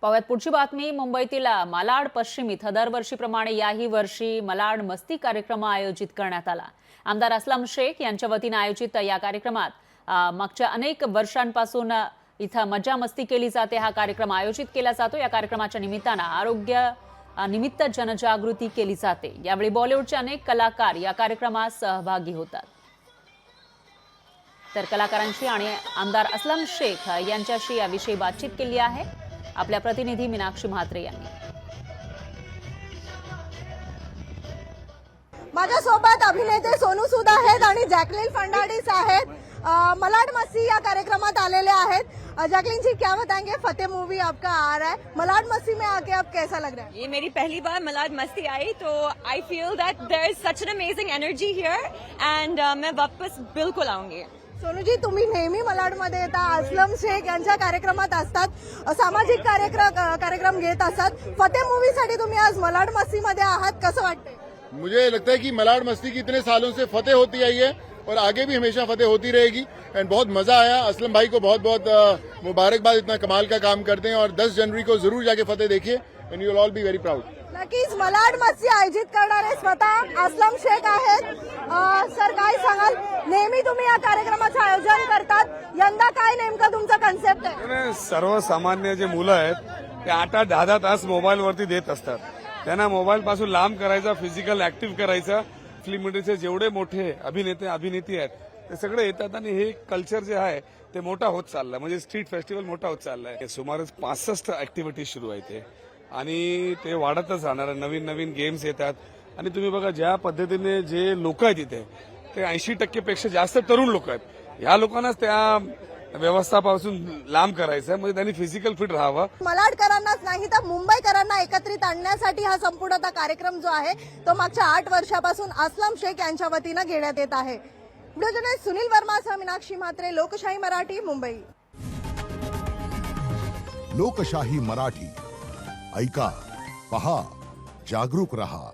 पाहूयात पुढची बातमी। मुंबईतील मालाड पश्चिम इथं दरवर्षीप्रमाणे याही वर्षी मालाड मस्ती कार्यक्रम आयोजित करण्यात आला। आमदार असलम शेख यांच्या वतीने आयोजित या कार्यक्रमात मागच्या अनेक वर्षांपासून इथं मजा मस्ती केली जाते। हा कार्यक्रम आयोजित केला जातो। या कार्यक्रमाच्या निमित्तानं आरोग्य निमित्त जनजागृती केली जाते। यावेळी बॉलिवूडचे अनेक कलाकार या कार्यक्रमात सहभागी होतात। तर कलाकारांशी आणि आमदार असलम शेख यांच्याशी याविषयी बातचीत केली आहे आपल्या प्रतिनिधी मीनाक्षी म्हात्रे यांनी। माझ्यासोबत अभिनेते सोनू सूद आहेत आणि जॅकलिन फर्नांडिस आहेत। मलाड मस्ती या कार्यक्रमात आलेले आहेत। जैकलिन जी, क्या बताएंगे, फतेह मूवी आपका आ रहा है, मलाड मस्ती में आके अब कैसा लग रहा है? ये मेरी पहली बार मलाड मस्ती आई, तो I feel that there is such an amazing energy here and मैं वापस बिल्कुल आऊंगी। सोनू जी, तुम्ही नेहमी मलाडमध्ये येता, असलम शेख यांच्या कार्यक्रमात असतात, सामाजिक कार्यक्रम घेत असतात। फतेह मूवीसाठी तुम्ही आज मलाड मस्तीमध्ये आहात, कसं वाटतंय? मुझे लगता है कि मलाड मस्ती की इतने सालों से फतेह होती आई है और आगे भी हमेशा फतेह होती रहेगी। एंड बहुत मजा आया। असलम भाई को बहुत बहुत मुबारकबाद, इतना कमाल का काम करते हैं और 10 जनवरी को जरूर जाके फतेह देखिए end you will all be very proud. नक्कीच मलाड मस्ती आयोजित करणारे स्वतः असलम शेख आहेत। सर, काय सांगाल, नेहमी तुम्ही या कार्यक्रमाचं आयोजन करतात, यंदा काय नेमकं तुमचा कन्सेप्ट आहे? सर्वसामान्य जे मुलं आहेत ते 8-8, 10-10 तास मोबाईलवरती देत असतात। त्यांना मोबाईल पासून लांब करायचा, फिजिकल ऍक्टिव्ह करायचा। फिल्म इंडस्ट्रीचे जेवढे मोठे अभिनेते अभिनेत्री आहेत ते सगळे येतात आणि हे कल्चर जे आहे ते मोठा होत चाललं, म्हणजे स्ट्रीट फेस्टिवल मोठा होत चाललाय। सुमारे 65 ऍक्टिव्हिटीज सुरू आहेत ते आणि ते वाढतच जाणार। नवीन नवीन गेम्स येतात आणि तुम्ही बघा ज्या पद्धतीने जे लोक आहेत इथे ते 80% पेक्षा जास्त तरुण लोक आहेत। ह्या लोकांनाच त्या व्यवस्थापासून लांब करायचं, म्हणजे त्यांनी फिजिकल फिट राहावं। मलाडकरांनाच नाही तर मुंबईकरांना एकत्रित आणण्यासाठी हा संपूर्ण कार्यक्रम जो आहे तो मागच्या 8 वर्षापासून असलम शेख यांच्या वतीने घेण्यात येत आहे। व्हिडिओ जर्नलिस्ट सुनील वर्मासह मीनाक्षी म्हात्रे, लोकशाही मराठी, मुंबई। लोकशाही मराठी, ऐका, पहा, जागरूक रहा।